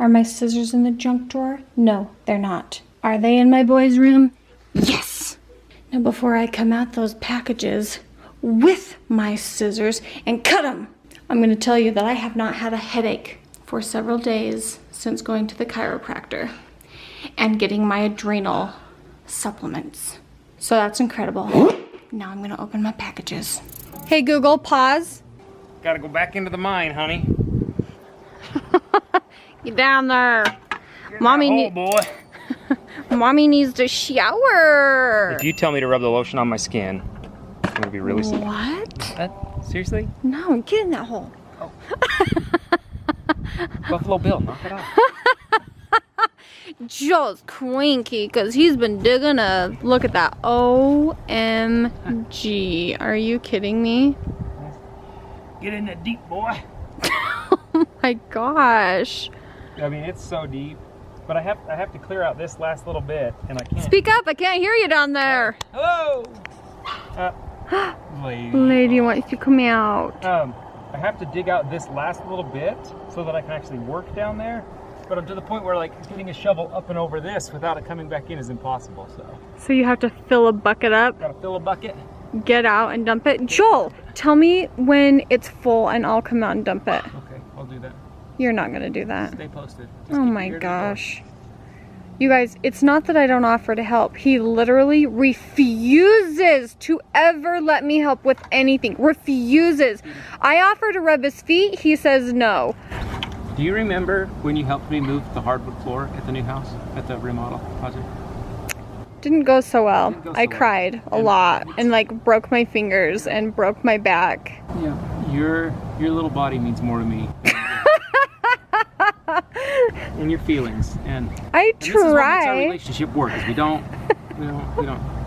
Are my scissors in the junk drawer? No, they're not. Are they in my boy's room? Yes! Now before I come out those packages with my scissors and cut them, I'm going to tell you that I have not had a headache for several days since going to the chiropractor and getting my adrenal supplements. So that's incredible. Now I'm going to open my packages. Hey Google, pause. Gotta go back into the mine, honey. Get down there. Mommy, boy. Mommy needs to shower. If you tell me to rub the lotion on my skin, I'm gonna be really sick. What? Seriously? No, get in that hole. Oh. Buffalo Bill, knock it off. Joel's cranky because he's been digging a, look at that. OMG. Are you kidding me? Get in that deep, boy. Oh my gosh. I mean, it's so deep. But I have to clear out this last little bit, and I can't. Speak up, I can't hear you down there. Hello! Lady. Lady wants to come out. I have to dig out this last little bit so that I can actually work down there. But I'm to the point where like getting a shovel up and over this without it coming back in is impossible, So you have to fill a bucket up, gotta fill a bucket. get out and dump it. Joel, tell me when it's full and I'll come out and dump it. Okay, I'll do that. You're not gonna do that. Stay posted. Just Oh keep my your ear to the gosh. You guys, it's not that I don't offer to help. He literally refuses to ever let me help with anything. Refuses. I offer to rub his feet. He says no. door. Do you remember when you helped me move the hardwood floor at the new house, at the remodel project? Didn't go so well. Didn't go so I well. cried a lot and like broke my fingers and broke my back. Yeah. Your little body means more to me. And your feelings, and I this is what makes our try. relationship work. Is we don't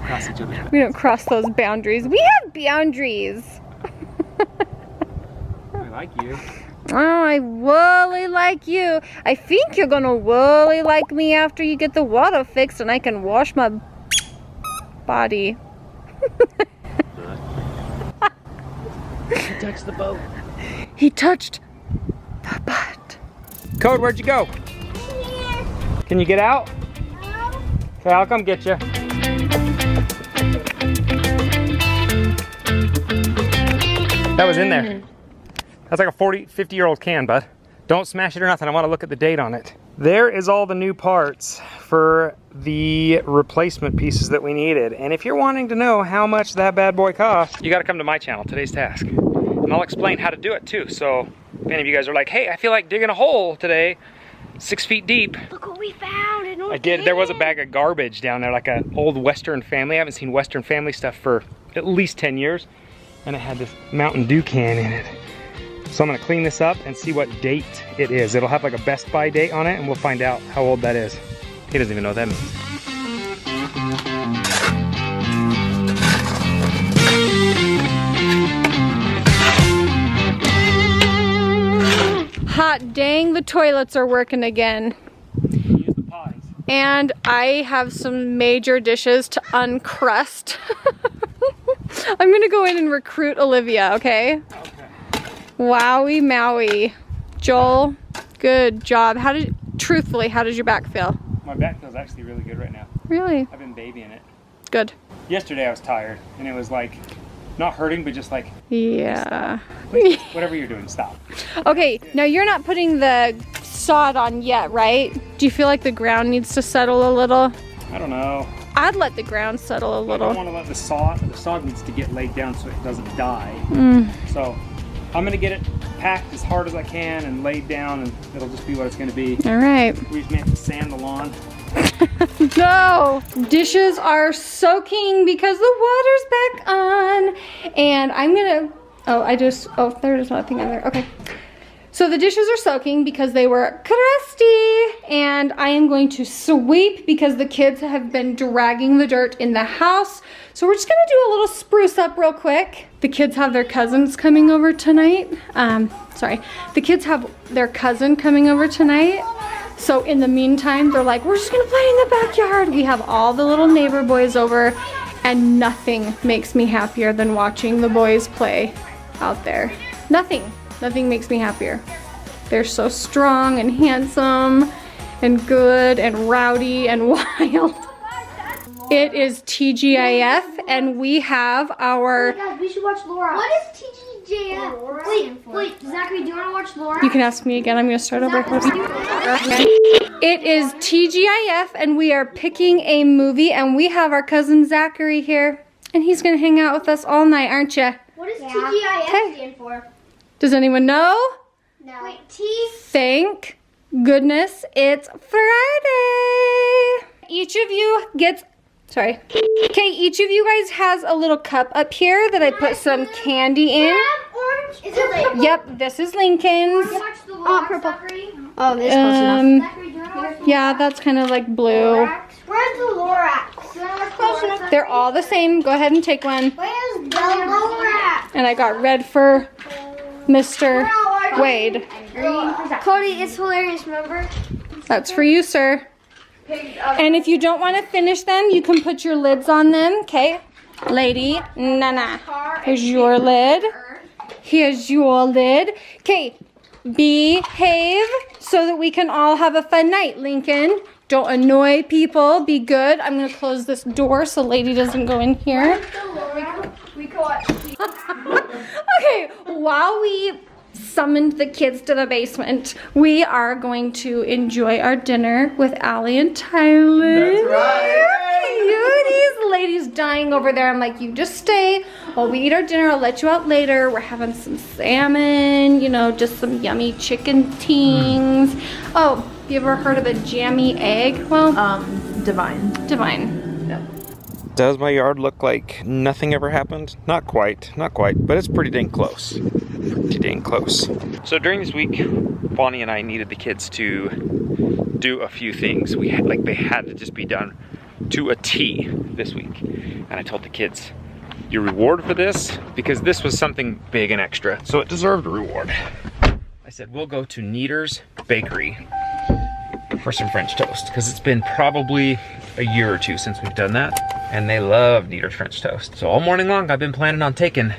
cross each other's path. We don't cross those boundaries. We have boundaries. I like you. Oh, I really like you. I think you're gonna really like me after you get the water fixed and I can wash my body. He touched the boat. He touched the butt. Code, where'd you go? Can you get out? No. Okay, I'll come get you. That was in there. That's like a 50-year-old can, bud. Don't smash it or nothing. I want to look at the date on it. There is all the new parts for the replacement pieces that we needed. And if you're wanting to know how much that bad boy cost, you got to come to my channel, Today's Task. And I'll explain how to do it too. So if any of you guys are like, hey, I feel like digging a hole today, 6 feet deep. Look what we found. I did. There was a bag of garbage down there, like an old Western Family. I haven't seen Western Family stuff for at least 10 years. And it had this Mountain Dew can in it. So I'm gonna clean this up and see what date it is. It'll have like a Best Buy date on it and we'll find out how old that is. He doesn't even know what that means. Hot dang, the toilets are working again. Use the pies. And I have some major dishes to uncrust. I'm gonna go in and recruit Olivia, okay? Okay. Wowie Maui. Joel, good job. Truthfully, how does your back feel? My back feels actually really good right now. Really? I've been babying it. Good. Yesterday I was tired and it was like, not hurting, but just like, Yeah. wait, whatever you're doing, stop. Okay, now you're not putting the sod on yet, right? Do you feel like the ground needs to settle a little? I don't know. I'd let the ground settle a I little. don't want to let the sod needs to get laid down so it doesn't die. So I'm gonna get it packed as hard as I can and laid down, and it'll just be what it's gonna be. All right. We just may have to sand the lawn. No! Dishes are soaking because the water's back on. And I'm gonna, there's nothing on there. Okay. So the dishes are soaking because they were crusty. And I am going to sweep because the kids have been dragging the dirt in the house. So we're just gonna do a little spruce up real quick. The kids have their cousins coming over tonight. The kids have their cousin coming over tonight. So in the meantime, they're like, we're just gonna play in the backyard. We have all the little neighbor boys over, and nothing makes me happier than watching the boys play out there. Nothing makes me happier. They're so strong and handsome and good and rowdy and wild. It is TGIF, and we have our... Oh my God, we should watch Laura. What is TGIF? Wait, Zachary, do you want to watch Laura? You can ask me again. I'm going to start over. It is TGIF, and we are picking a movie, and we have our cousin Zachary here, and he's going to hang out with us all night, aren't you? What does TGIF stand for? Does anyone know? No. Wait, T? Thank goodness it's Friday. Each of you gets... Sorry. Okay, each of you guys has a little cup up here that I put some candy in. Orange? Is it purple? Yep, this is Lincoln's. Oh, purple. Oh, this is close enough. Yeah, that's kind of like blue. Where's the Lorax? They're all the same. Go ahead and take one. Where's the Lorax? And I got red for Mr. Wade. Cody, it's hilarious, remember? That's for you, sir. And if you don't want to finish them, you can put your lids on them, okay? Lady, Nana. Here's your lid. Here's your lid. Okay, behave so that we can all have a fun night, Lincoln. Don't annoy people. Be good. I'm going to close this door so Lady doesn't go in here. Okay, while we summoned the kids to the basement, we are going to enjoy our dinner with Allie and Tyler. That's right. Cuties. Lady's dying over there. I'm like, you just stay while we eat our dinner. I'll let you out later. We're having some salmon, you know, just some yummy chicken tings. Oh, have you ever heard of a jammy egg? Well, Divine. Does my yard look like nothing ever happened? Not quite, but it's pretty dang close. So during this week, Bonnie and I needed the kids to do a few things. They had to just be done to a T this week. And I told the kids, your reward for this, because this was something big and extra, so it deserved a reward. I said, we'll go to Neater's Bakery for some French toast, because it's been probably a year or two since we've done that, and they love Neater's French toast. So all morning long, I've been planning on taking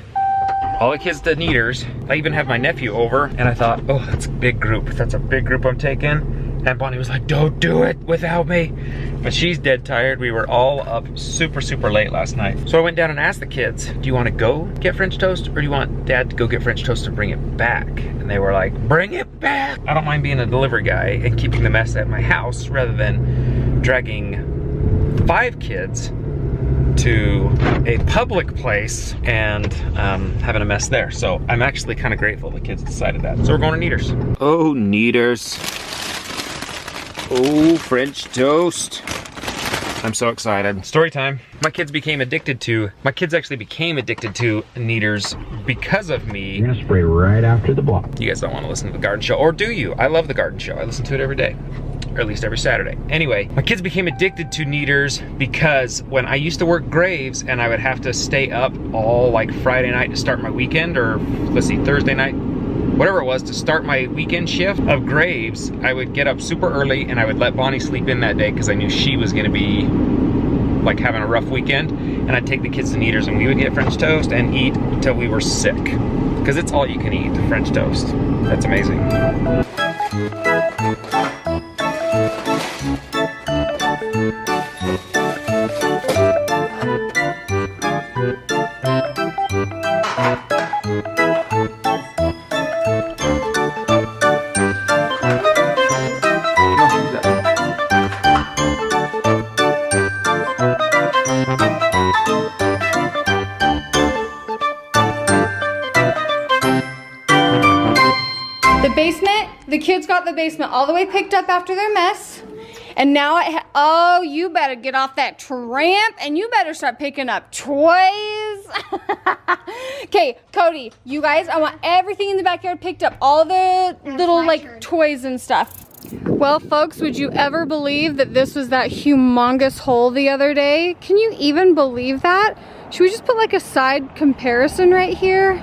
all the kids to Neater's. I even have my nephew over, and I thought, oh, that's a big group. That's a big group I'm taking. And Bonnie was like, don't do it without me. But she's dead tired. We were all up super, super late last night. So I went down and asked the kids, do you want to go get French toast, or do you want Dad to go get French toast and bring it back? And they were like, bring it back. I don't mind being a delivery guy and keeping the mess at my house rather than dragging 5 kids to a public place and having a mess there. So I'm actually kind of grateful the kids decided that. So we're going to Neater's. Oh, Neater's. Oh, French toast. I'm so excited. Story time. My kids actually became addicted to Neater's because of me. You're gonna spray right after the block. You guys don't want to listen to the garden show, or do you? I love the garden show. I listen to it every day, or at least every Saturday. Anyway, my kids became addicted to Neater's because when I used to work Graves and I would have to stay up all like Friday night to start my weekend, or let's see, Thursday night, whatever it was, to start my weekend shift of Graves, I would get up super early and I would let Bonnie sleep in that day because I knew she was gonna be like having a rough weekend. And I'd take the kids to Neater's and we would get French toast and eat until we were sick. Because it's all you can eat, French toast. That's amazing. The kids got the basement all the way picked up after their mess. And now oh, you better get off that tramp and you better start picking up toys. Okay, Cody, you guys, I want everything in the backyard picked up. All the little like toys and stuff. Well, folks, would you ever believe that this was that humongous hole the other day? Can you even believe that? Should we just put like a side comparison right here?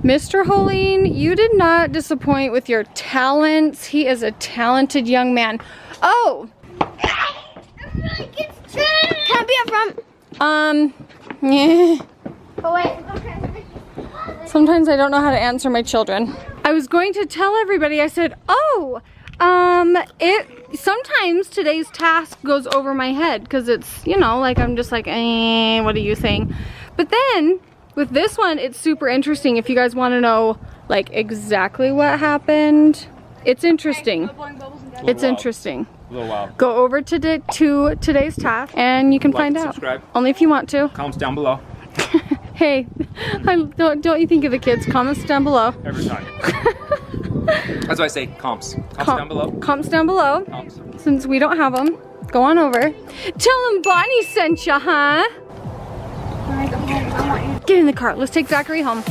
Mr. Hoellein, you did not disappoint with your talents. He is a talented young man. Oh! Can I be up front? Yeah. Oh, wait. Sometimes I don't know how to answer my children. I was going to tell everybody, I said, oh, sometimes today's task goes over my head because it's, you know, like I'm just like, what are you saying? But then with this one, it's super interesting. If you guys want to know like exactly what happened, it's interesting. It's interesting. A little wild. Go over to today's task and you can find out. Subscribe. Only if you want to. Comments down below. Hey, don't you think of the kids? Comments down below. Every time. That's why I say comps. Comps down below. Comments down below. Comps. Since we don't have them, go on over. Tell them Bonnie sent you, huh? Get in the car. Let's take Zachary home.